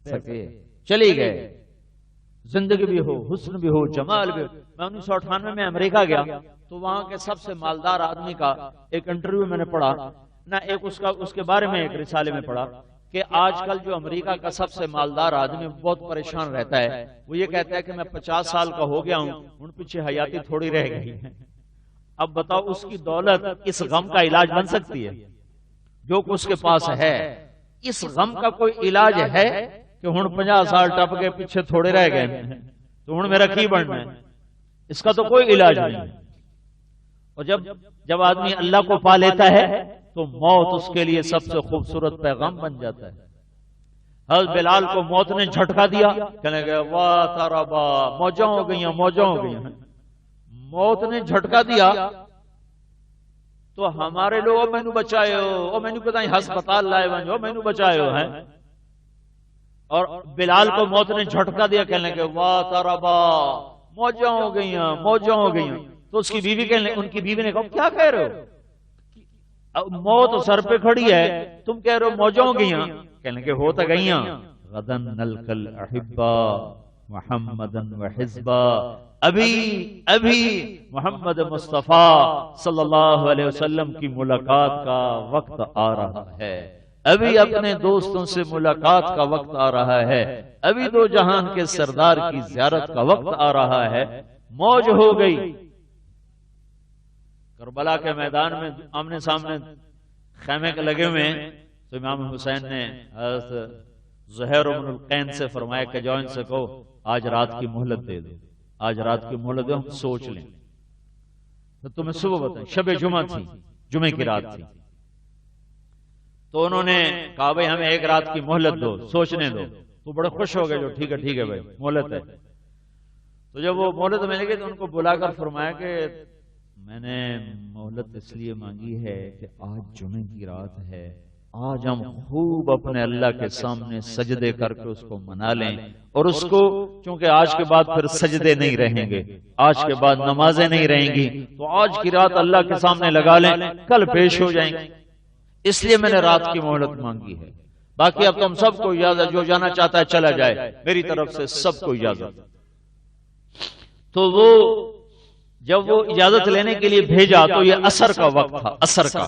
سکے، چلی گئے، زندگی بھی ہو، حسن بھی ہو، جمال بھی ہو۔ میں 1998 میں امریکہ گیا تو وہاں کے سب سے مالدار آدمی کا ایک انٹرویو میں نے پڑھا نہ، ایک اس کے بارے میں ایک رسالے میں پڑھا کہ آج کل جو امریکہ کا سب سے مالدار آدمی بہت پریشان رہتا ہے، وہ یہ کہتا ہے کہ میں 50 سال کا ہو گیا ہوں، ان پیچھے حیاتی تھوڑی رہ گئی ہے۔ اب بتاؤ اس کی دولت اس غم کا علاج بن سکتی ہے جو اس کے پاس ہے؟ اس غم کا کوئی علاج ہے کہ ہن 50 سال ٹپ کے پیچھے تھوڑے رہ گئے تو ہن میرا کی بننا ہے؟ اس کا تو کوئی علاج نہیں ہے۔ اور جب آدمی اللہ کو پا لیتا ہے تو موت اس کے لیے سب سے خوبصورت پیغام بن جاتا ہے۔ حضرت بلال کو موت نے جھٹکا دیا، کہنے گئے واہ تربا، موجاں ہو گئی، موجاں ہو گئی۔ موت نے جھٹکا دیا تو ہمارے لوگ مینو بچائے ہو، مینو پتہ نہیں ہسپتال لائے بنو، مینو بچائے ہو ہیں۔ اور بلال کو موت نے جھٹکا دیا، کہنے لگے واہ تربا، موجاں ہو گئی، موجاں ہو گئی۔ تو اس کی بیوی ان کی بیوی نے کہا کیا کہہ رہے ہو؟ موت سر پہ کھڑی ہے، تم کہہ رہے ہو موجاں ہو گئی۔ کہنے لگے ہو تو گئی، غدن نلقل احبا محمدن وحزبا، ابھی محمد مصطفیٰ صلی اللہ علیہ وسلم کی ملاقات کا وقت آ رہا ہے، ابھی اپنے دوستوں سے ملاقات کا وقت آ رہا ہے، ابھی دو جہان کے سردار کی زیارت کا وقت آ رہا ہے۔ موج ہو گئی۔ کربلا کے میدان میں آمنے سامنے خیمے کے لگے ہوئے ہیں تو امام حسین نے حضرت زہیر بن القین سے فرمایا کہ جاؤ ان سے کہو آج رات کی مہلت دے دو، آج رات کی مہلت دے، ہم سوچ لیں۔ تو تمہیں صبح بتائیں، شب جمعہ تھی، جمعے کی رات تھی، تو انہوں نے کہا بھائی ہمیں ایک رات کی مہلت دو، سوچنے دو۔ تو بڑے خوش ہو گئے، جو ٹھیک ہے بھائی مہلت ہے۔ تو جب وہ مہلت ملے گی تو ان کو بلا کر فرمایا کہ میں نے مہلت اس لیے مانگی ہے کہ آج جمعے کی رات ہے، آج ہم خوب اپنے اللہ کے سامنے سجدے کر کے اس کو منا لیں، اور اس کو چونکہ آج کے بعد پھر سجدے نہیں رہیں گے، آج کے بعد نمازیں نہیں رہیں گی، تو آج کی رات اللہ کے سامنے لگا لیں، کل پیش ہو جائیں گے، اس لیے میں نے رات کی مہلت مانگی ہے۔ باقی اب تم سب کو اجازت، جو جانا چاہتا ہے چلا جائے، میری طرف سے سب کو اجازت۔ تو وہ جب وہ اجازت لینے کے لیے بھیجا تو یہ عصر کا وقت تھا، عصر کا۔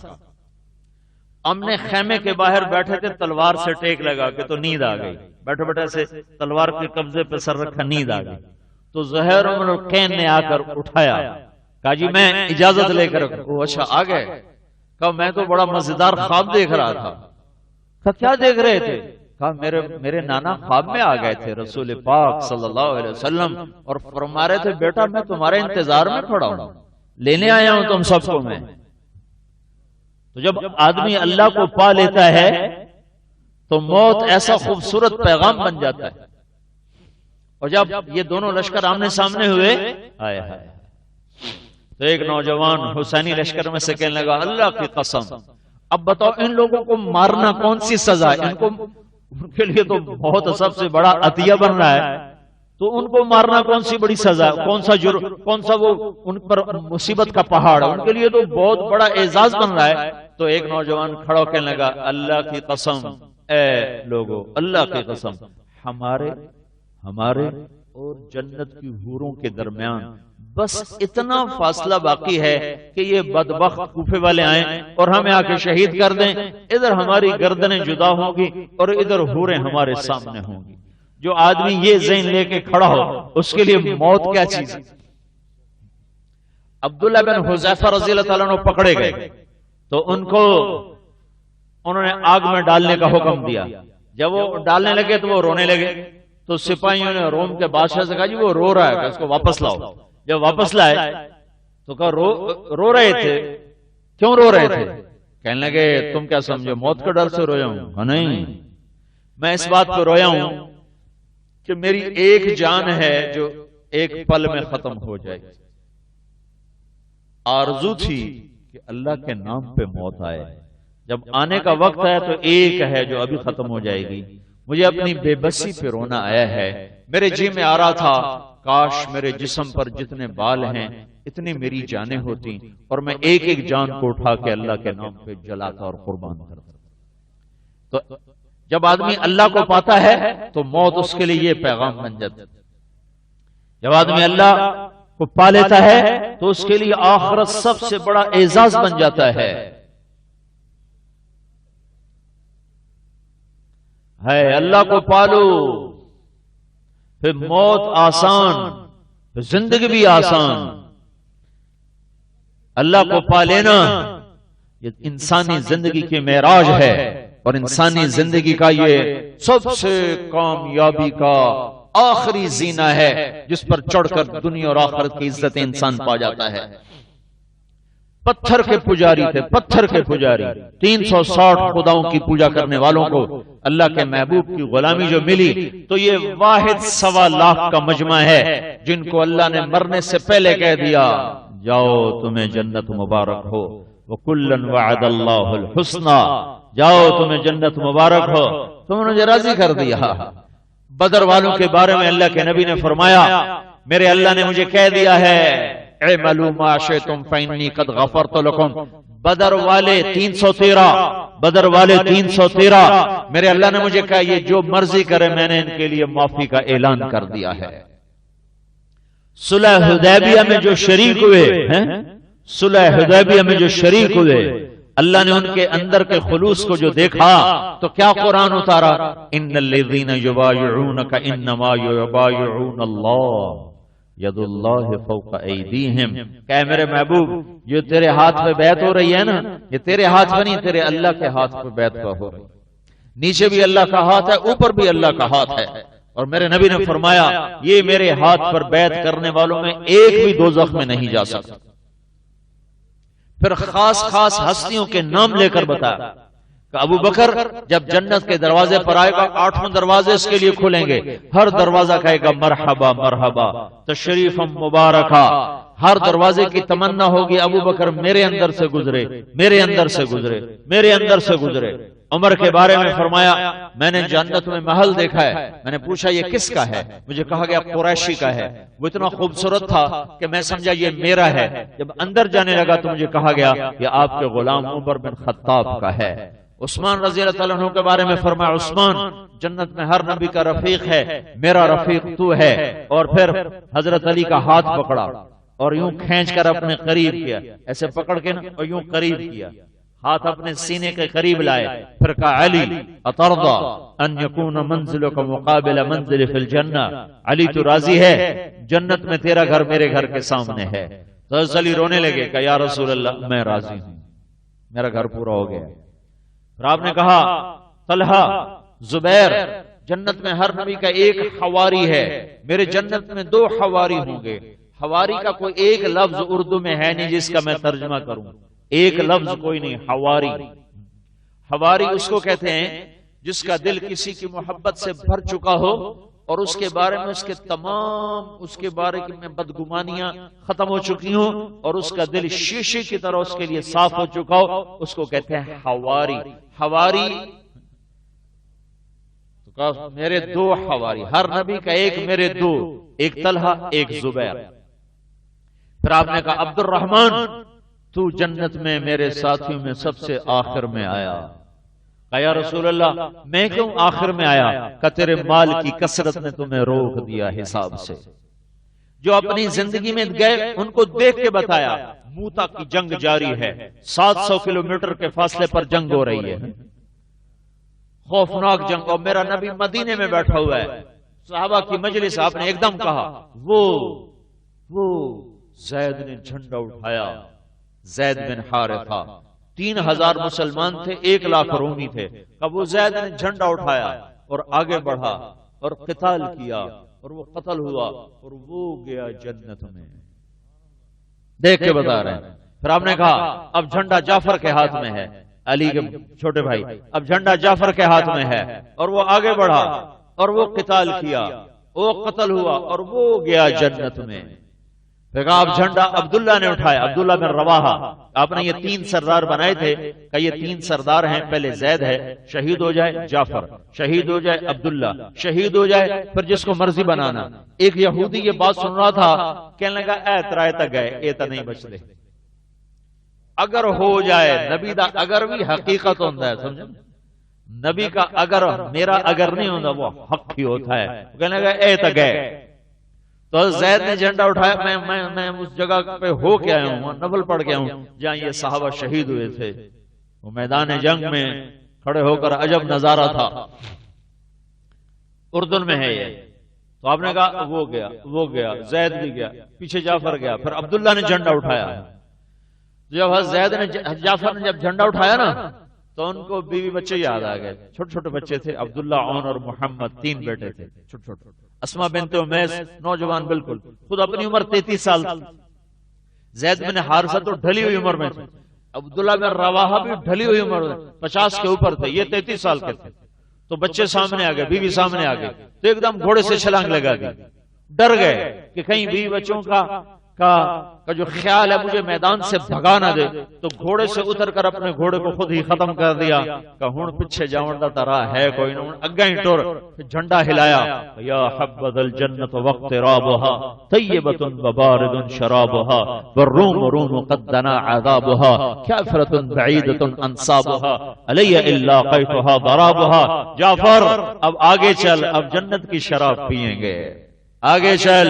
ہم نے خیمے کے باہر بیٹھے تھے، تلوار سے ٹیک لگا کے، تو نیند آ گئی، بیٹھے بیٹھے سے تلوار کے قبضے پہ سر رکھا، نیند آ گئی۔ تو زہیر بن القین نے آ کر اٹھایا، کہا جی میں اجازت لے کر، اچھا آ گئے؟ کہا میں تو بڑا مزیدار خواب دیکھ رہا تھا۔ کہا کیا دیکھ رہے تھے؟ کہا میرے نانا خواب میں آ گئے تھے، رسول پاک صلی اللہ علیہ وسلم، اور فرما رہے تھے بیٹا میں تمہارے انتظار میں کھڑا ہوں، لینے آیا ہوں تم سب کو میں۔ تو جب آدمی اللہ کو پا لیتا ہے تو موت ایسا خوبصورت پیغام بن جاتا ہے۔ اور جب یہ دونوں لشکر آمنے سامنے ہوئے، آئے ہائے، تو ایک نوجوان حسینی لشکر میں سے کہنے لگا اللہ کی قسم، اب بتاؤ ان لوگوں کو مارنا کون سی سزا ہے؟ ان کے لیے تو بہت سب سے بڑا عطیہ بن رہا ہے، تو ان کو مارنا کون سی بڑی سزا، کون سا جرم، کون سا وہ ان پر مصیبت کا پہاڑ، ان کے لیے تو بہت بڑا اعزاز بن رہا ہے۔ تو ایک نوجوان کھڑا ہو کہنے لگا اللہ کی قسم، اے لوگو اللہ کی قسم، ہمارے اور جنت کی حوروں کے درمیان بس اتنا فاصلہ باقی ہے کہ یہ بدبخت کوفے والے آئیں اور ہمیں آ کے شہید کر دیں، ادھر ہماری گردنیں جدا ہوں گی اور ادھر حوریں ہمارے سامنے ہوں گی۔ جو آدمی یہ ذہن لے کے کھڑا ہو اس کے لیے موت کیا چیز ہے۔ عبداللہ بن حذیفہ رضی اللہ تعالیٰ عنہ پکڑے گئے تو انہوں نے آگ میں ڈالنے کا حکم دیا۔ جب وہ ڈالنے لگے تو وہ رونے لگے، تو سپاہیوں نے روم کے بادشاہ سے کہا جی وہ رو رہا ہے، کہ اس کو واپس لاؤ۔ جب واپس لائے تو کہا رو رہے تھے، کیوں رو رہے تھے؟ کہنے لگے تم کیا سمجھو موت کے ڈر سے رویا ہوں؟ نہیں، میں اس بات پہ رویا ہوں کہ میری ایک جان ہے جو ایک پل میں ختم ہو جائے گی۔ آرزو تھی کہ اللہ کے نام پہ موت آئے، جب آنے کا وقت ہے تو ایک ہے جو ابھی ختم ہو جائے گی۔ مجھے اپنی بے بسی پہ رونا آیا ہے، میرے جی میں آ رہا تھا کاش میرے جسم پر جتنے بال ہیں اتنی میری جانیں ہوتی اور میں ایک ایک جان کو اٹھا کے اللہ کے نام پہ جلاتا اور قربان کرتا۔ تو جب آدمی اللہ کو پاتا ہے تو موت اس کے لیے یہ پیغام بن جاتا ہے. جب آدمی اللہ کو پا لیتا ہے تو اس کے لیے آخرت سب سے بڑا اعزاز بن جاتا ہے. اللہ کو پالو پھر موت آسان، پھر زندگی بھی آسان. اللہ کو پا لینا یہ انسانی زندگی کی معراج ہے، اور انسانی زندگی کا یہ سب سے کامیابی کا آخری زینہ ہے جس پر چڑھ کر دنیا اور آخرت کی عزت انسان پا جاتا ہے. پتھر کے پجاری تھے، پتھر کے پجاری، 360 خداؤں کی پوجا کرنے والوں کو اللہ کے محبوب کی غلامی جو ملی تو یہ واحد 1.25 لاکھ کا مجمع ہے جن کو اللہ نے مرنے سے پہلے کہہ دیا جاؤ تمہیں جنت مبارک ہو، وَكُلًّا وَعَدَ اللَّهُ الْحُسْنَى، جاؤ تمہیں جنت مبارک ہو، تم نے مجھے راضی کر دیا. بدر والوں کے بارے میں اللہ کے نبی نے فرمایا میرے اللہ نے مجھے کہہ دیا ہے اعملوا ما شئتم فإني قد غفرت لكم. بدر والے 313، بدر والے 313، میرے اللہ نے مجھے کہا یہ جو مرضی کرے میں نے ان کے لیے معافی کا اعلان کر دیا ہے. صلح حدیبیہ میں جو شریک ہوئے ہیں، صلح حدیبیہ میں جو شریک ہوئے، اللہ نے ان کے اندر کے خلوص کو جو دیکھا تو کیا قرآن اتارا، ان الذین یبایعونک انما یبایعون اللہ ید اللہ فوق ایدیہم. کہ میرے محبوب یہ تیرے ہاتھ پہ بیعت ہو رہی ہے نا، یہ تیرے ہاتھ پہ نہیں، تیرے اللہ کے ہاتھ پہ بیعت ہو رہی. نیچے بھی اللہ کا ہاتھ ہے، اوپر بھی اللہ کا ہاتھ ہے. اور میرے نبی نے فرمایا یہ میرے ہاتھ پر بیعت کرنے والوں میں ایک بھی دوزخ میں نہیں جا سکتا. پھر خاص خاص ہستیوں کے نام لے کر بتایا کہ ابو بکر جب جنت کے دروازے پر آئے گا 8 دروازے اس کے لیے کھلیں گے، ہر دروازہ کہے گا مرحبا مرحبا تشریفا مبارکا. ہر دروازے کی تمنا ہوگی ابو بکر میرے اندر سے گزرے، میرے اندر سے گزرے، میرے اندر سے گزرے. عمر کے بارے میں فرمایا میں نے جنت میں محل دیکھا ہے، میں نے پوچھا یہ کس کا ہے، مجھے کہا گیا قریشی کا ہے. وہ اتنا خوبصورت تھا کہ میں سمجھا یہ میرا ہے. جب اندر جانے لگا تو مجھے کہا گیا یہ آپ کے غلام عمر بن خطاب کا ہے. عثمان رضی اللہ تعالیٰ عنہ کے بارے میں فرمایا عثمان جنت میں ہر نبی کا رفیق ہے، میرا رفیق تو ہے. اور پھر حضرت علی کا ہاتھ پکڑا اور یوں کھینچ کر اپنے قریب کیا، ایسے پکڑ کے نا اور یوں قریب کیا، ہاتھ اپنے سینے کے قریب لائے. پھر کہا علی اترضى ان يكون منزلك مقابل منزل في الجنہ، علی تو راضی ہے جنت میں تیرا گھر میرے گھر کے سامنے ہے. تو حضرت علی رونے لگے کہ یا رسول اللہ میں راضی ہوں، میرا گھر پورا ہو گیا. پھر آپ نے کہا طلحہ زبیر جنت میں ہر نبی کا ایک حواری ہے، میرے جنت میں 2 حواری ہوں گے. حواری کا کوئی ایک لفظ اردو میں ہے نہیں جس کا میں ترجمہ کروں، ایک لفظ کوئی نہیں. حواری، حواری اس کو کہتے ہیں جس کا دل کسی کی محبت سے بھر چکا ہو اور اس کے بارے میں اس کے تمام اس کے بارے میں بدگمانیاں ختم ہو چکی ہوں اور اس کا دل شیشے کی طرح اس کے لیے صاف ہو چکا ہو، اس کو کہتے ہیں حواری. حواری میرے 2 حواری، ہر نبی کا ایک، میرے 2، ایک طلحہ ایک زبیر. پھر آپ نے کہا عبد الرحمن تو جنت میں میرے ساتھیوں میں سب سے آخر میں آیا. کہا یا رسول اللہ میں کیوں آخر میں آیا؟ کہ تیرے مال کی کثرت نے تمہیں روک دیا حساب سے. جو اپنی زندگی میں گئے ان کو دیکھ کے بتایا موتا کی جنگ جاری ہے، 700 کلومیٹر کے فاصلے پر جنگ ہو رہی ہے، خوفناک جنگ. اور میرا نبی مدینے میں بیٹھا ہوا ہے، صحابہ کی مجلس. آپ نے ایک دم کہا وہ زید نے جھنڈا اٹھایا، زید بن حارثہ. 3000 مسلمان تھے، 1 لاکھ رومی تھے. ابو زید نے جھنڈا اٹھایا اور آگے بڑھا اور قتال کیا اور وہ قتل ہوا اور وہ گیا جنت میں. دیکھ کے بتا رہے ہیں. پھر آپ نے کہا اب جھنڈا جعفر کے ہاتھ میں ہے، علی کے چھوٹے بھائی، اب جھنڈا جعفر کے ہاتھ میں ہے. اور وہ آگے بڑھا اور وہ قتال کیا، وہ قتل ہوا اور وہ گیا جنت میں. پھر کہا اب جھنڈا عبداللہ نے اٹھایا، عبداللہ بن رواحہ. آپ نے یہ 3 سردار بنائے تھے کہ یہ 3 سردار ہیں، پہلے زید ہے، شہید ہو جائے جعفر، شہید ہو جائے عبداللہ، شہید ہو جائے پھر جس کو مرضی بنانا. ایک یہودی یہ بات سن رہا تھا، کہنے لگا اے ترائے تک گئے اے تا نہیں بچ دے. اگر ہو جائے نبی دا اگر بھی حقیقت ہوتا ہے، سمجھے نبی کا اگر میرا اگر نہیں ہوتا وہ حق ہی ہوتا ہے. کہنے لگا اے تگے. تو زید نے جھنڈا اٹھایا. میں اس جگہ پہ ہو کے آیا ہوں, نفل پڑھ کے آیا ہوں جہاں یہ صحابہ شہید ہوئے تھے. وہ میدان جنگ میں کھڑے ہو کر عجب نظارہ تھا. اردن میں ہے یہ. تو آپ نے کہا وہ گیا زید بھی گیا, پیچھے جعفر گیا, پھر عبداللہ نے جھنڈا اٹھایا. جعفر نے جب جھنڈا اٹھایا نا تو ان کو بیوی بچے یاد آ گئے. چھوٹے چھوٹے بچے تھے, عبداللہ, عون اور محمد, 3 بیٹے تھے چھوٹے چھوٹے. اسما بنت امیس نوجوان بالکل, خود اپنی عمر 33 سال. زید بن حارثہ تو ڈھلی ہوئی عمر میں تھے. عبداللہ بن رواحہ بھی ڈھلی ہوئی عمر میں 50 کے اوپر تھے, یہ 33 سال کے تھے. تو بچے سامنے آ گئے, بیوی سامنے آ گئے, تو ایک دم گھوڑے سے چھلانگ لگا دی. ڈر گئے کہ کہیں بیوی بچوں کا جو خیال ہے مجھے میدان سے بھگا نہ دے. تو گھوڑے سے اتر کر اپنے گھوڑے کو خود ہی ختم کر دیا کہ ہن پیچھے جاؤں دا ترا ہے کوئی نہ. اگا ہی ٹور جھنڈا ہلایا. یا حبذ الجنت وقت رابها طیبۃ وبارد شرابها والروم روم قد دنا عذابها کافرۃ بعیدۃ انصابها علی الا قیتها ضرابها. جعفر اب آگے چل, اب جنت کی شراب پیئیں گے. آگے چل,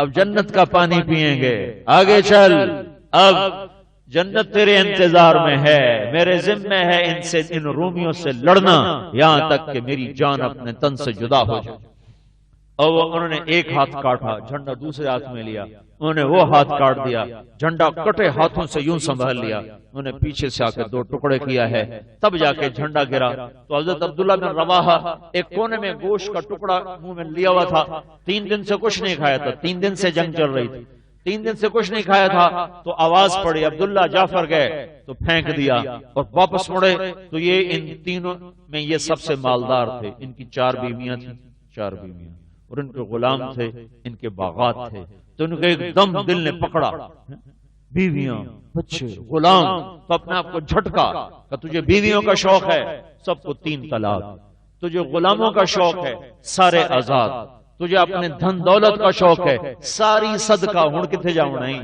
اب جنت کا پانی پیئیں گے. آگے چل, اب جنت تیرے انتظار میں ہے. میرے ذمہ ہے ان رومیوں سے لڑنا یہاں تک کہ میری جان اپنے تن سے جدا ہو جائے. اور انہوں نے ایک ہاتھ کاٹا, جھنڈا دوسرے ہاتھ میں لیا. انہوں نے وہ ہاتھ کاٹ دیا, جھنڈا کٹے ہاتھوں سے یوں سنبھال لیا. انہوں نے پیچھے سے آ کے 2 ٹکڑے کیا ہے, تب جا کے جھنڈا گرا. تو حضرت عبداللہ بن رواحہ ایک کونے میں گوشت کا ٹکڑا منہ میں لیا ہوا تھا. 3 دن سے کچھ نہیں کھایا تھا, 3 دن سے جنگ چل رہی تھی, 3 دن سے کچھ نہیں کھایا تھا. تو آواز پڑی, عبداللہ جعفر گئے, تو پھینک دیا اور واپس مڑے. تو یہ ان تینوں میں یہ سب سے مالدار تھے. ان کی 4 بیویاں تھیں, 4 بیویاں, اور ان کے غلام تھے, ان کے باغات تھے. تو ان کے ایک دم دل نے پکڑا, بیویاں, بچے, غلام. تو اپنے آپ کو جھٹکا کہ تجھے بیویوں کا شوق ہے, سب کو 3 طلاق. تجھے غلاموں کا شوق ہے, سارے آزاد. تجھے اپنے دھن دولت کا شوق ہے, ساری صدقہ. ہن کتنے جاؤں نہیں.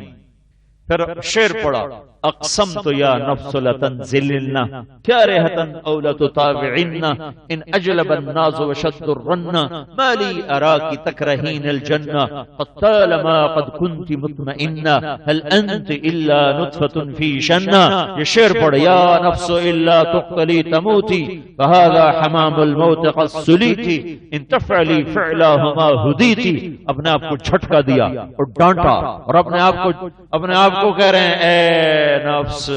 پھر شعر پڑا, اقسمت یا نفس لتنزلن کارہتا او لتطاوعن ان اجلب الناز وشد الرن ما لی اراکی تکرہین الجنہ قد طالما قد کنت مطمئنہ هل انت الا نطفة فی شنہ. یہ شعر پڑا, یا نفس الا تقتلی تموتی فہذا حمام الموت قد سلیتی ان تفعلی فعلاہما ہدیتی. اپنے آپ کو جھٹکا دیا اور ڈانٹا, اور اپنے آپ کو کہہ رہے ہیں, اے نفس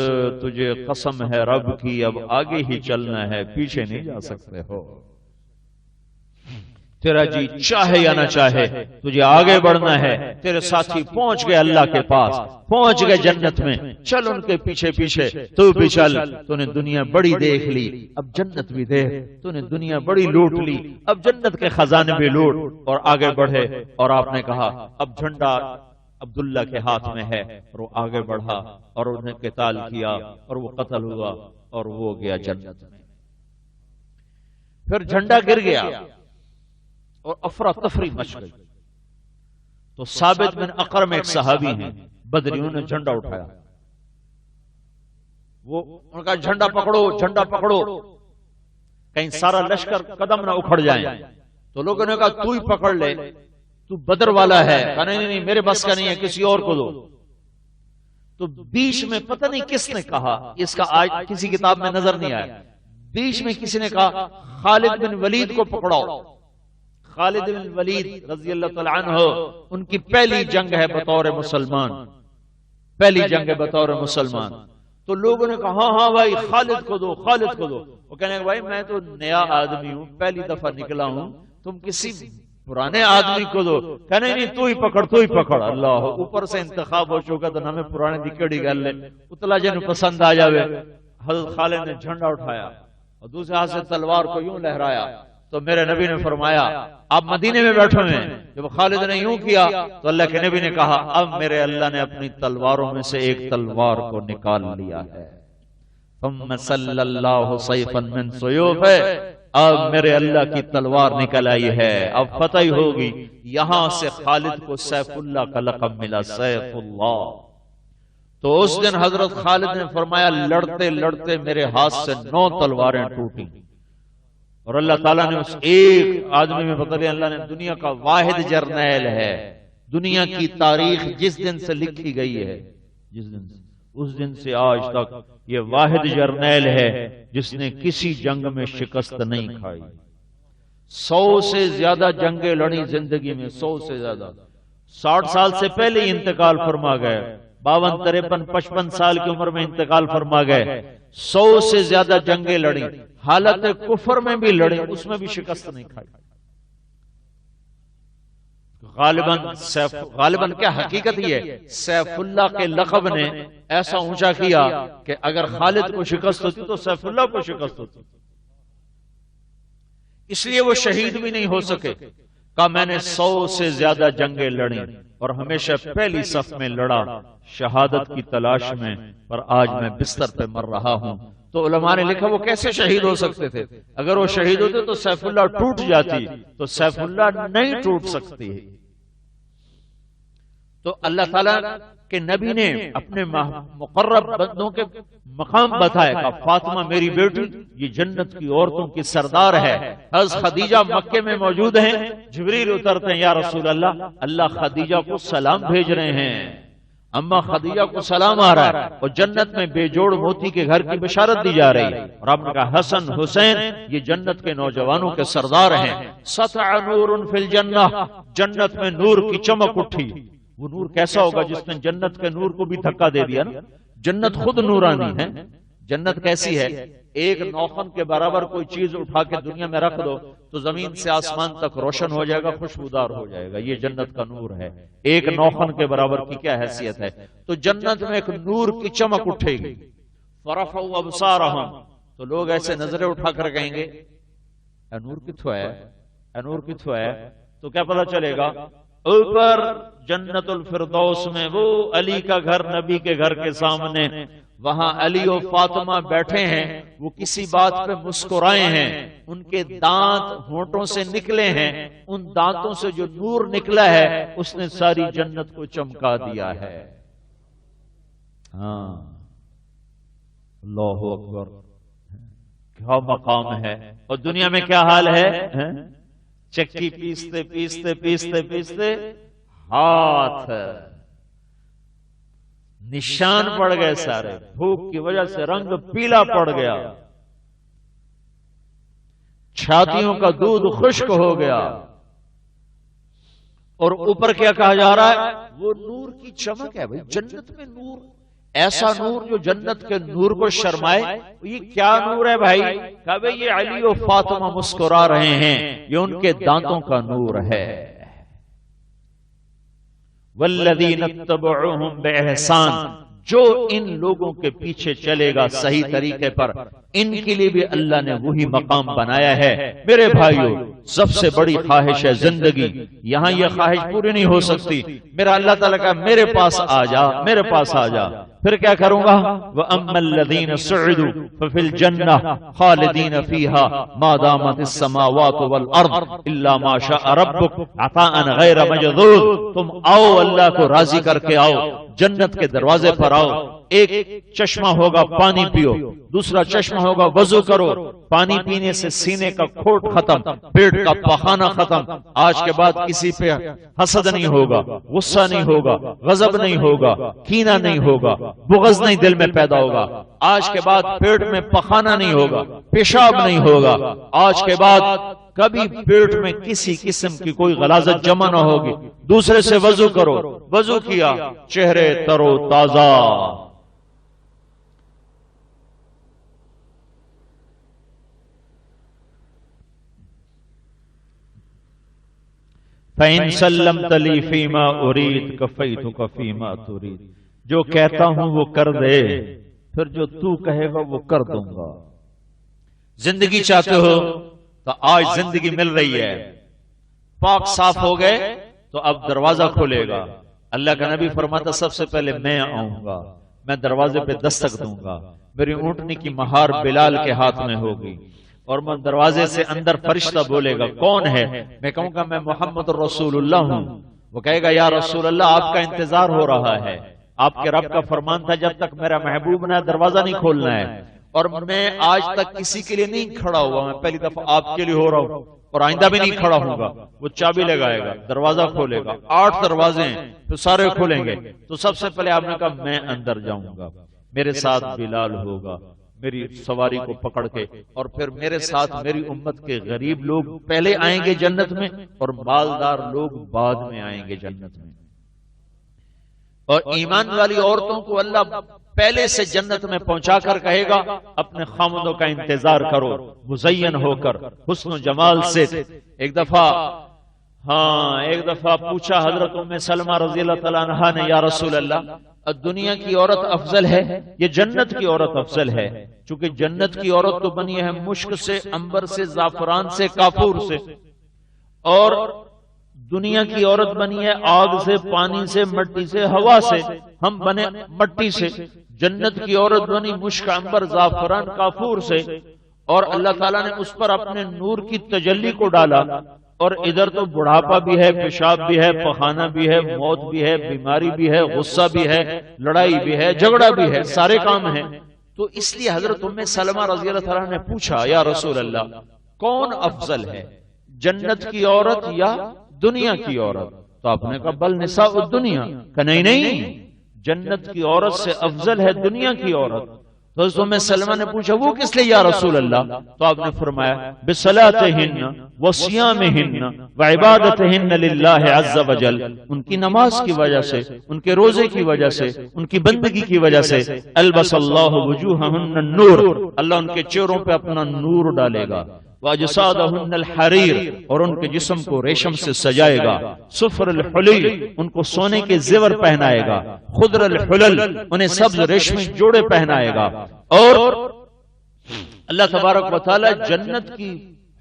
تجھے قسم ہے رب کی, اب آگے ہی چلنا ہے, پیچھے نہیں جا سکتے ہو. تیرا جی چاہے یا نہ چاہے تجھے آگے بڑھنا ہے. تیرے ساتھی پہنچ گئے اللہ کے پاس, پہنچ گئے جنت میں, چل ان کے پیچھے پیچھے. تو بھی چل, تو نے دنیا بڑی دیکھ لی, اب جنت بھی دیکھ. تو نے دنیا بڑی لوٹ لی, اب جنت کے خزانے بھی لوٹ. اور آگے بڑھے, اور آپ نے کہا اب جھنڈا عبداللہ کے ہاتھ میں ہے, اور وہ آگے بڑھا اور انہیں قتال کیا, اور وہ قتل ہوا, اور وہ گیا جنت میں. پھر جھنڈا گر گیا اور افراتفری مچ گئی. تو ثابت بن اقرم ایک صحابی ہیں, بدریوں نے جھنڈا اٹھایا. وہ ان کا جھنڈا پکڑو, جھنڈا پکڑو, کہیں سارا لشکر قدم نہ اکھڑ جائیں. تو لوگوں نے کہا تو ہی پکڑ لے, تو بدر والا ہے. کہا نہیں, میرے بس کا نہیں ہے, کسی اور کو دو. تو بیچ میں پتہ نہیں کس نے کہا, اس کا آج کسی کتاب میں نظر نہیں آیا, بیچ میں کسی نے کہا خالد بن ولید کو پکڑاؤ. خالد بن ولید رضی اللہ تعالی عنہ, ان کی پہلی جنگ ہے بطور مسلمان, پہلی جنگ ہے بطور مسلمان. تو لوگوں نے کہا ہاں بھائی خالد کو دو, خالد کو دو. وہ کہنے بھائی میں تو نیا آدمی ہوں, پہلی دفعہ نکلا ہوں, تم کسی پرانے آدمی کو دو. کہنے نہیں, تو ہی پکڑ, تو ہی پکڑ. اللہ, اوپر سے انتخاب ہو چکا تو ہمیں پرانے دکڑی گل لے, اتلا جن پسند آ جاوے. حضرت خالد نے جھنڈا اٹھایا اور دوسرے ہاتھ سے تلوار کو یوں لہرایا. تو میرے نبی نے فرمایا آپ مدینے میں بیٹھے ہیں. جب خالد نے یوں کیا تو اللہ کے نبی نے کہا اب میرے اللہ نے اپنی تلواروں میں سے ایک تلوار کو نکال لیا ہے. ثم صلی اللہ سیفا من سیوفہ, اب میرے اللہ کی تلوار نکل آئی ہے, اب فتح ہوگی. یہاں سے خالد کو سیف اللہ کا لقب ملا, سیف اللہ. تو اس دن حضرت خالد نے فرمایا لڑتے لڑتے میرے ہاتھ سے 9 تلواریں ٹوٹی, اور اللہ تعالیٰ نے اس ایک آدمی میں بدلے اللہ نے دنیا کا واحد جرنیل ہے. دنیا کی تاریخ جس دن سے لکھی گئی ہے جس دن سے اس دن سے آج تک یہ واحد جرنیل ہے جس نے کسی جنگ میں شکست نہیں کھائی. 100 سے زیادہ جنگیں لڑی زندگی میں, 100 سے زیادہ. 60 سال سے پہلے ہی انتقال فرما گئے, 52, 53, 55 سال کی عمر میں انتقال فرما گئے. 100 سے زیادہ جنگیں لڑی, حالت کفر میں بھی لڑی, اس میں بھی شکست نہیں کھائی. غالباً کیا حقیقت ہی ہے, سیف اللہ کے لقب نے ایسا اونچا کیا کہ اگر خالد کو شکست ہوتی تو سیف اللہ کو شکست ہوتی. اس لیے وہ شہید بھی نہیں ہو سکے. کہا میں نے 100 سے زیادہ جنگیں لڑی اور ہمیشہ پہلی صف میں لڑا شہادت کی تلاش میں, پر آج میں بستر پہ مر رہا ہوں. تو علماء نے لکھا وہ کیسے شہید ہو سکتے تھے؟ اگر وہ شہید ہوتے تو سیف اللہ ٹوٹ جاتی, تو سیف اللہ نہیں ٹوٹ سکتی. تو اللہ تعالیٰ کہ نبی نے اپنے مقرب بندوں کے مقام بتائے کہ فاطمہ میری بیٹی یہ جنت کی عورتوں کی سردار ہے. حضرت خدیجہ مکے میں موجود ہیں, جبریل اترتے ہیں, یا رسول اللہ اللہ خدیجہ کو سلام بھیج رہے ہیں, اما خدیجہ کو سلام آ رہا ہے, اور جنت میں بے جوڑ موتی کے گھر کی بشارت دی جا رہی ہے. اور آپ نے کہا حسن حسین یہ جنت کے نوجوانوں کے سردار ہیں. سطع نور فی الجنہ, جنت میں نور کی چمک اٹھی. وہ نور کیسا ہوگا جس نے جنت کے نور کو بھی دھکا دے دیا نا. جنت خود نورانی ہے. جنت کیسی ہے؟ ایک نوخن کے برابر کوئی چیز اٹھا کے دنیا میں رکھ دو تو زمین سے آسمان تک روشن ہو جائے گا, خوشبودار ہو جائے گا. یہ جنت کا نور ہے. ایک نوخن کے برابر کی کیا حیثیت ہے؟ تو جنت میں ایک نور کی چمک اٹھے گی. فرفعوا ابصارهم, تو لوگ ایسے نظریں اٹھا کر کہیں گے اے نور کتھو ہے, اے نور کتھو ہے. تو کیا پتہ چلے گا؟ اوپر جنت الفردوس میں وہ علی کا گھر نبی کے گھر کے سامنے, وہاں علی و فاطمہ بیٹھے ہیں. وہ کسی بات پہ مسکرائے ہیں, ان کے دانت ہونٹوں سے نکلے ہیں, ان دانتوں سے جو نور نکلا ہے اس نے ساری جنت کو چمکا دیا ہے. ہاں اللہ اکبر, کیا مقام ہے. اور دنیا میں کیا حال ہے؟ چکی پیستے پیستے پیستے پیستے ہاتھ نشان پڑ گئے سارے, بھوک کی وجہ سے رنگ پیلا پڑ گیا, چھاتیوں کا دودھ خشک ہو گیا. اور اوپر کیا کہا جا رہا ہے؟ وہ نور کی چمک ہے. بھائی جنت میں نور, ایسا نور جو جنت کے نور کو شرمائے. یہ کیا نور ہے بھائی؟ کہا بھئی یہ علی و فاطمہ مسکرا رہے ہیں, یہ ان کے دانتوں کا نور ہے. والذین اتبعوہم بإحسان, جو ان لوگوں کے پیچھے چلے گا صحیح طریقے پر, ان کے لیے بھی اللہ نے وہی مقام بنایا ہے. میرے بھائیو, سب سے بڑی خواہش ہے زندگی. یہاں یہ خواہش پوری نہیں ہو سکتی. میرا اللہ تعالیٰ کا میرے پاس آ جا, میرے پاس آ جا. پھر کیا کروں گا؟ وَأَمَّا الَّذِينَ سُعِدُوا فَفِي الْجَنَّةِ خَالِدِينَ فِيهَا مَا دَامَتِ السَّمَاوَاتُ وَالْأَرْضُ إِلَّا مَا شَاءَ رَبُّكَ عَطَاءً غَيْرَ مَجْذُوذٍ. تم آؤ, اللہ کو راضی کر کے آؤ, جنت کے دروازے پر آؤ. ایک چشمہ ہوگا پانی پیو, دوسرا چشمہ ہوگا وضو کرو. پانی پینے سے سینے کا کھوٹ ختم, پیٹ کا پخانہ ختم. آج کے بعد کسی پہ حسد نہیں ہوگا, غصہ نہیں ہوگا, غضب نہیں ہوگا, کینہ نہیں ہوگا, بغض نہیں دل میں پیدا ہوگا. آج کے بعد پیٹ میں پخانہ نہیں ہوگا, پیشاب نہیں ہوگا. آج کے بعد کبھی پیٹ میں کسی قسم کی کوئی غلاظت جمع نہ ہوگی. دوسرے سے وضو کرو, وضو کیا, چہرے ترو تازہ. فَإِن سَلَّمْتَ لِي فِي مَا أُرِيدُ كَفَيْتُكَ فِي مَا تُرِيدُ. جو کہتا ہوں وہ کر دے, پھر جو تو کہے گا وہ کر دوں گا. زندگی چاہتے ہو تو آج زندگی مل رہی ہے. پاک صاف ہو گئے تو اب دروازہ کھولے گا. اللہ کا نبی فرماتا سب سے پہلے میں آؤں گا, میں دروازے پہ دستک دوں گا. میری اونٹنی کی مہار بلال کے ہاتھ میں ہوگی, اور میں دروازے سے اندر فرشتہ بولے گا کون ہے؟ میں کہوں گا میں محمد رسول اللہ ہوں. وہ کہے گا یا رسول اللہ آپ کا انتظار ہو رہا ہے, آپ کے رب کا فرمان تھا جب تک میرا محبوب نہ دروازہ نہیں کھولنا ہے. اور میں آج تک کسی کے لیے نہیں کھڑا ہوا، میں پہلی دفعہ آپ کے لیے ہو رہا ہوں اور آئندہ بھی نہیں کھڑا ہوں گا۔ وہ چابی لگائے گا، دروازہ کھولے گا، 8 دروازے ہیں تو سارے کھولیں گے، تو سب سے پہلے آپ نے کہا میں اندر جاؤں گا، میرے ساتھ بلال ہوگا میری سواری کو پکڑ کے، اور پھر میرے ساتھ میری امت کے غریب لوگ پہلے آئیں گے جنت میں اور مالدار لوگ بعد میں آئیں گے جنت میں۔ اور ایمان والی عورتوں کو اللہ پہلے سے جنت میں پہنچا کر کہے گا اپنے خامدوں کا انتظار کرو، مزین ہو کر حسن و جمال سے۔ ایک دفعہ پوچھا حضرت ام سلمہ رضی اللہ تعالیٰ عنہا نے، یا رسول اللہ دنیا کی عورت افضل ہے یہ جنت کی عورت افضل ہے؟ چونکہ جنت کی عورت تو بنی ہے مشک سے، عنبر سے، زعفران سے، کافور سے، اور دنیا کی عورت بنی ہے آگ سے، پانی سے، مٹی سے، ہوا سے، ہم بنے مٹی سے۔ جنت کی عورت بنی مشک، عنبر، زعفران، کافور سے، اور اللہ تعالیٰ نے اس پر اپنے نور کی تجلی کو ڈالا، اور ادھر تو بڑھاپا بھی ہے، پیشاب بھی ہے، پخانہ بھی ہے، موت بھی ہے، بیماری بھی ہے، غصہ بھی ہے، لڑائی بھی ہے، جھگڑا بھی ہے، سارے کام ہیں۔ تو اس لیے حضرت ام سلمہ رضی اللہ تعالیٰ نے پوچھا یا رسول اللہ کون افضل ہے، جنت کی عورت یا دنیا کی عورت؟ تو آپ نے کہا بل نساء الدنیا، کہ نہیں جنت کی عورت سے افضل ہے دنیا کی عورت۔ تو حضرت ام سلمہ نے پوچھا وہ کس لیے یا رسول اللہ؟ تو آپ نے فرمایا بصلاتہن وصیامہن وعبادتہن للہ عز وجل، ان کی نماز کی وجہ سے، ان کے روزے کی وجہ سے، ان کی بندگی کی وجہ سے، البس اللہ وجوہہن النور، اللہ ان کے چہروں پہ اپنا نور ڈالے گا، واجسادہن الحریر، اور ان کے جسم کو ریشم سے سجائے گا، صفر الحلی، ان کو سونے کے زیور پہنائے گا، خضر الحلل، انہیں سبز ریشمی جوڑے پہنائے گا۔ اور اللہ تبارک و تعالی جنت کی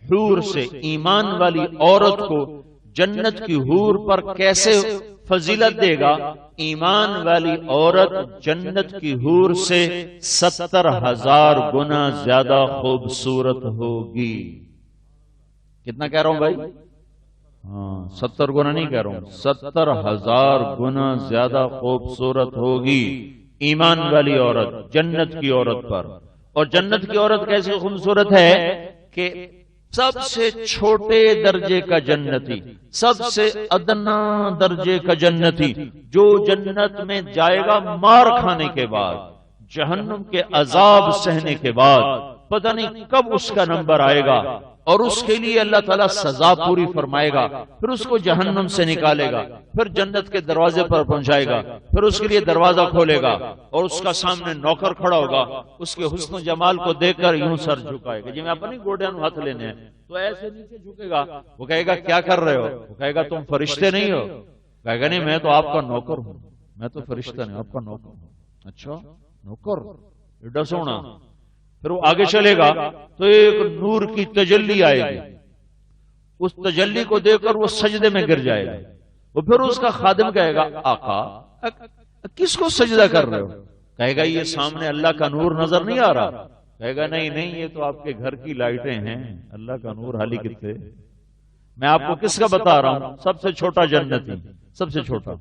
حور سے، ایمان والی عورت کو جنت کی حور پر کیسے فضیلت دے گا؟ ایمان والی عورت جنت کی حور سے 70,000 گنا زیادہ خوبصورت ہوگی۔ کتنا کہہ رہا ہوں بھائی؟ 70 گنا نہیں کہہ رہا ہوں، 70,000 گنا زیادہ خوبصورت ہوگی ایمان والی عورت جنت کی عورت پر۔ اور جنت کی عورت کیسے خوبصورت ہے کہ سب سے چھوٹے درجے کا جنتی، سب سے ادنا درجے کا جنتی، جو جنت میں جائے گا مار کھانے کے بعد، جہنم کے عذاب سہنے کے بعد، پتہ نہیں کب اس کا نمبر آئے گا، اور اس کے لیے اللہ تعالیٰ سزا پوری فرمائے گا، پھر اس کو جہنم سے نکالے گا، پھر جنت کے دروازے پر پہنچائے گا، پھر اس کے لیے دروازہ کھولے گا، اور اس کا سامنے نوکر کھڑا ہوگا، اس کے حسن و جمال کو دیکھ کر یوں سر جھکائے گا، جی میں اپنی گوڑیاں ہاتھ لینے ہیں، تو ایسے نیچے جھکے گا، وہ کہے گا کیا کر رہے ہو؟ وہ کہے گا تم فرشتے نہیں ہو؟ کہے گا نہیں میں تو آپ کا نوکر ہوں، میں تو فرشتہ نہیں آپ کا نوکر ہوں۔ اچھا نوکر ایڈا سونا؟ پھر وہ آگے چلے گا تو ایک نور کی تجلی آئے گی، اس تجلی کو دیکھ کر وہ سجدے میں گر جائے گا، وہ پھر اس کا خادم کہے گا آقا کس کو سجدہ کر رہے ہو؟ کہے گا یہ سامنے اللہ کا نور نظر نہیں آ رہا؟ کہے گا نہیں یہ تو آپ کے گھر کی لائٹیں ہیں، اللہ کا نور حالی کتنے؟ میں آپ کو کس کا بتا رہا ہوں؟ سب سے چھوٹا جنتی، سب سے چھوٹا۔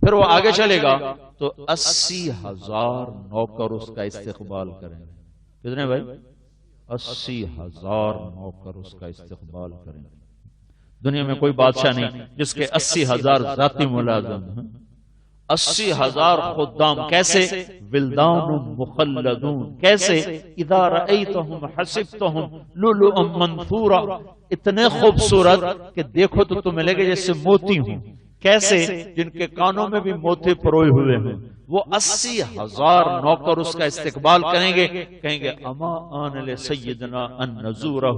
پھر وہ آگے چلے گا تو 80,000 نوکر اس کا استقبال کریں گے۔ کتنے بھائی؟ 80,000 نوکر اس کا استقبال کریں گے۔ دنیا میں کوئی بادشاہ نہیں جس کے 80,000 ذاتی ملازم ہیں، 80,000 خدام۔ کیسے؟ ولدان مخلدون، کیسے؟ اذا رأیتہم حسبتہم لؤلؤا منثورا، اتنے خوبصورت کہ دیکھو تو تمہیں لگے جیسے موتی ہوں۔ کیسے؟ جن کے کانوں میں بھی موتی پروئے ہوئے ہیں۔ وہ 80,000 نوکر اس کا استقبال کریں گے، کہیں گے اما آن لسیدنا ان نزورہ،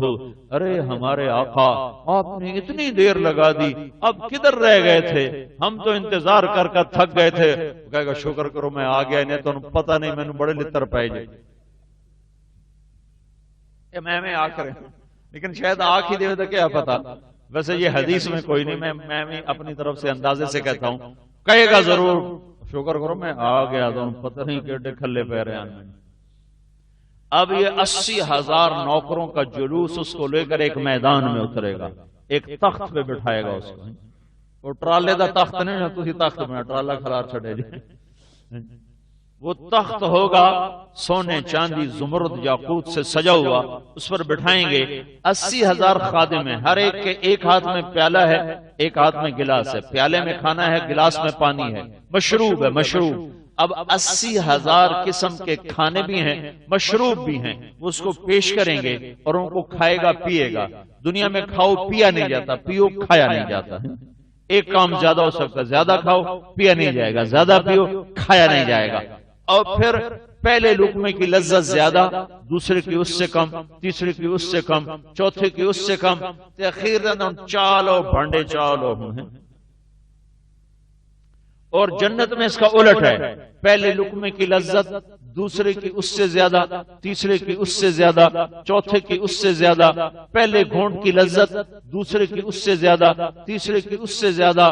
ارے ہمارے آقا آپ نے اتنی دیر لگا دی، اب کدھر رہ گئے تھے؟ ہم تو انتظار کر کر تھک گئے تھے۔ کہے گا شکر کرو میں آ گیا، نہیں تو پتہ نہیں میں نے بڑے لتر پائے جائے۔ میں آ کر لیکن شاید آنکھ ہی دے تو کیا پتا۔ ویسے یہ حدیث میں کوئی نہیں، میں اپنی طرف سے اندازے سے کہتا ہوں، کہے گا ضرور شکر کرو میں آ گیا تو پتہ نہیں کیڑے کھلے پہ رہے ہیں۔ اب یہ 80,000 نوکروں کا جلوس اس کو لے کر ایک میدان میں اترے گا، ایک تخت پہ بٹھائے گا اس کو، اور ٹرالے دا تخت نہیں، تھی تخت میں ٹرالا خرار چھڑے جی، وہ تخت ہوگا سونے چاندی زمرد یاقوت سے سجا ہوا، اس پر بٹھائیں گے 80,000 خادم ہیں، ہر ایک کے ایک ہاتھ میں پیالہ ہے، ایک ہاتھ میں گلاس ہے، پیالے میں کھانا ہے، گلاس میں پانی ہے، مشروب ہے، مشروب۔ اب 80,000 قسم کے کھانے بھی ہیں، مشروب بھی ہیں، وہ اس کو پیش کریں گے اور ان کو کھائے گا پیے گا۔ دنیا میں کھاؤ پیا نہیں جاتا، پیو کھایا نہیں جاتا۔ ایک کام زیادہ ہو سکتا ہے، زیادہ کھاؤ پیا نہیں جائے گا، زیادہ پیو کھایا نہیں جائے گا۔ اور پھر پہلے لقمے کی لذت زیادہ، دوسرے کی اس سے کم، تیسرے کی اس سے کم، چوتھے کی اس سے کم، اخیراً چالو بھانڈے چالو ہیں۔ اور جنت میں اس کا الٹ ہے، پہلے لقمے کی لذت دوسرے کی اس سے زیادہ، تیسرے کی اس سے زیادہ، چوتھے کی اس سے زیادہ، پہلے گھونٹ کی لذت دوسرے کی اس سے زیادہ، تیسرے کی اس سے زیادہ،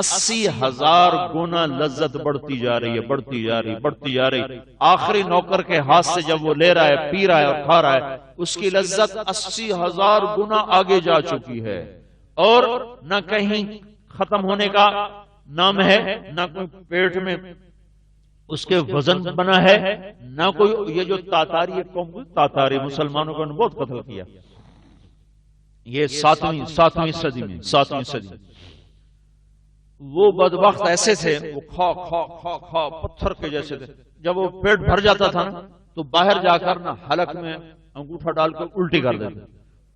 80,000 گنا لذت بڑھتی جا رہی ہے، بڑھتی جا رہی، بڑھتی جا رہی۔ آخری نوکر کے ہاتھ سے جب وہ لے رہا ہے، پی رہا ہے اور کھا رہا ہے، اس کی لذت 80,000 گنا آگے جا چکی ہے، اور نہ کہیں ختم ہونے کا نام ہے، نہ کوئی پیٹ میں اس کے وزن بنا ہے، نہ کوئی یہ جو تاتاری قوم، تاتاری مسلمانوں کو بہت قتل کیا، یہ ساتویں صدی میں، 7ویں صدی۔ وہ بدبخت ایسے تھے، وہ کھا کھا کھا کھا پتھر کے جیسے تھے، جب وہ پیٹ بھر جاتا تھا نا تو باہر جا کر نا حلق میں انگوٹھا ڈال کے الٹی کر دیتے،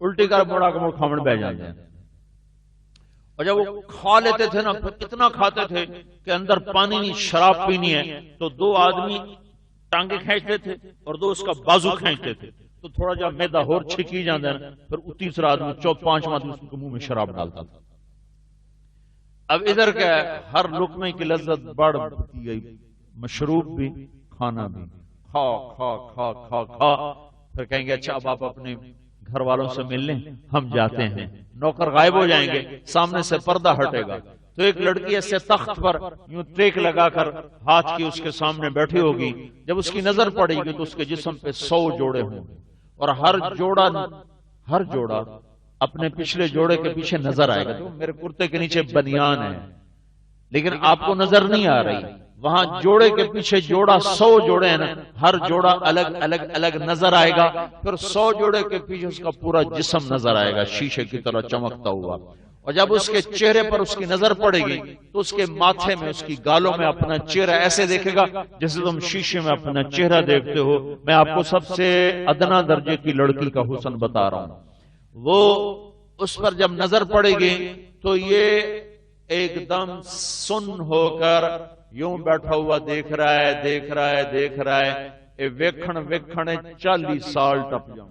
الٹی کر موڑا کے موڑ کھامڑ بہ جاتے ہیں۔ اور جب وہ کھا لیتے تھے نا، اتنا کھاتے تھے کہ اندر پانی نہیں، شراب پینی ہے تو 2 آدمی ٹانگیں کھینچتے تھے اور 2 اس کا بازو کھینچتے تھے، تو تھوڑا جا میدا ہور چھکی جاتا ہے، پھر تیسرا آدمی 4-5 آدمی اس کے منہ میں شراب ڈالتا تھا۔ اب ادھر کیا ہے، ہر لقمے کی لذت بڑھتی گئی، مشروب بھی، کھانا بھی، کھا کھا کھا کھا کھا، پھر کہیں گے اچھا اب آپ اپنے گھر والوں سے مل لیں، ہم جاتے ہیں۔ نوکر غائب ہو جائیں گے، سامنے سے پردہ ہٹے گا تو ایک لڑکی ایسے تخت پر یوں ٹیک لگا کر ہاتھ کی اس کے سامنے بیٹھی ہوگی، جب اس کی نظر پڑے گی تو اس کے جسم پہ 100 جوڑے ہوں گے، اور ہر جوڑا اپنے پچھلے جوڑے کے پیچھے نظر آئے گا۔ تو میرے کرتے کے نیچے بنیان ہے لیکن آپ کو نظر نہیں آ رہی، وہاں جوڑے کے پیچھے جوڑا 100 جوڑے ہیں نا، ہر جوڑا الگ الگ الگ نظر آئے گا، پھر 100 جوڑے کے پیچھے اس کا پورا جسم نظر آئے گا شیشے کی طرح چمکتا ہوا۔ اور جب اس کے چہرے پر اس کی نظر پڑے گی تو اس کے ماتھے میں، اس کی گالوں میں اپنا چہرہ ایسے دیکھے گا جیسے تم شیشے میں اپنا چہرہ دیکھتے ہو۔ میں آپ کو سب سے ادنا درجے کی لڑکی کا حسن بتا رہا ہوں، وہ اس پر جب نظر پڑے گی تو یہ ایک دم سن ہو کر یوں بیٹھا ہوا دیکھ رہا ہے، دیکھ رہا ہے، دیکھ رہا ہے، اے ویکھن 40 سال ٹپ جاؤں،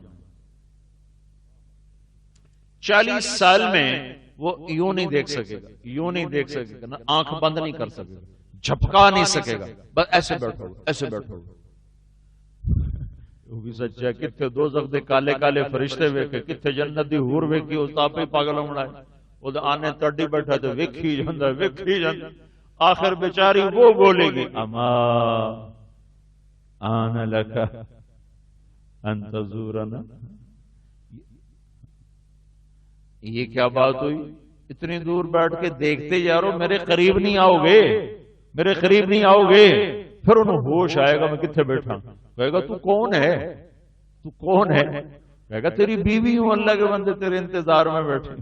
40 سال میں وہ یوں نہیں دیکھ سکے گا، یوں نہیں دیکھ سکے گا، نہ آنکھ بند نہیں کر سکے گا، جھپکا نہیں سکے گا، بس ایسے بیٹھو گا، ایسے بیٹھو گا۔ وہ بھی سچ ہے، کتنے دوزخ دے کالے کالے فرشتے ویکھے، کتنے جنت دی حور ویکھی، اس آپ ہی پاگل ہونا ہے، وہ آنے تڑی بیٹھا تو ویکھی جاندا، ویکھی جاندا، آخر بیچاری وہ بولے گی اما آنا لکا ان تزورنا۔ یہ کیا بات ہوئی، اتنی دور بیٹھ کے دیکھتے جا رہو، میرے قریب نہیں آؤ گے، میرے قریب نہیں آؤ گے۔ پھر انہوں ہوش آئے گا میں کتنے بیٹھا، کہے گا تو کون ہے، تو کون ہے، کہے گا تیری بیوی ہوں، اللہ کے بندے تیرے انتظار میں بیٹھے۔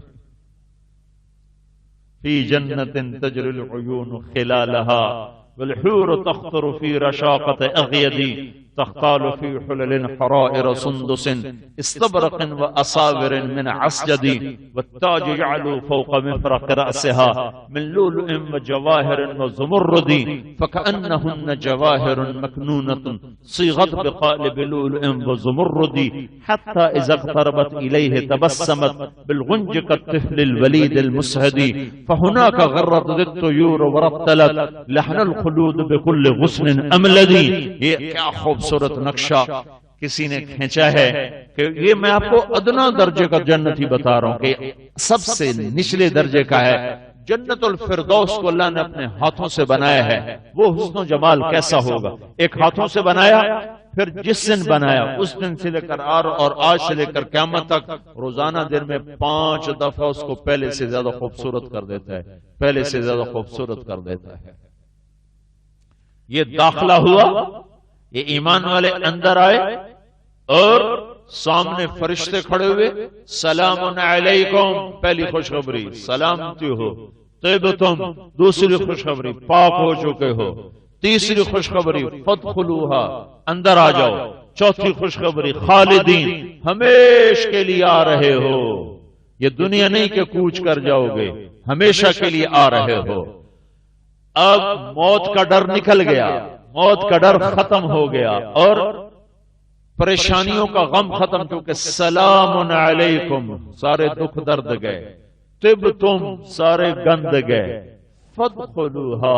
فی جنت تجری العیون خلالها والحور تخطر فی رشاقت اغیدی تختال فی حلل حرائر سندس استبرق وأصابر من عسجد والتاج يعلو فوق مفرق رأسها من لؤلؤ وجواهر وزمرد فكأنهن جواهر مكنونة صيغت بقالب لؤلؤ وزمرد حتى إذا اقتربت إليه تبسمت بالغنج كالطفل الوليد المسهد فهناك غرت ذي الطيور ورتلت لحن الخلود بكل غصن أملد۔ یہ کیا خوبصورت نقشہ کسی نے کھینچا ہے کہ یہ میں آپ کو ادنا درجے کا جنتی بتا رہا ہوں کہ سب سے نچلے درجے کا ہے۔ جنت الفردوس کو اللہ نے اپنے ہاتھوں سے بنایا ہے، وہ حسن و جمال کیسا ہوگا، ایک ہاتھوں سے بنایا، پھر جس دن بنایا اس دن سے لے کر اور آج سے لے کر قیامت تک روزانہ دن میں 5 دفعہ اس کو پہلے سے زیادہ خوبصورت کر دیتا ہے، پہلے سے زیادہ خوبصورت کر دیتا ہے۔ یہ داخلہ ہوا، یہ ایمان والے اندر آئے اور سامنے فرشتے کھڑے ہوئے، سلام علیکم، پہلی خوشخبری سلامتی ہو، طیبتم دوسری خوشخبری پاک ہو چکے ہو، تیسری خوشخبری فادخلوہا اندر آ جاؤ، چوتھی خوشخبری خالدین ہمیشہ کے لیے آ رہے ہو، یہ دنیا نہیں کہ کوچ کر جاؤ گے، ہمیشہ کے لیے آ رہے ہو۔ اب موت کا ڈر نکل گیا، موت کا ڈر ختم ہو گیا اور پریشانیوں کا غم ختم، کیونکہ سلام علیکم سارے دکھ درد گئے، طب تم سارے گند گئے، فادخلوہا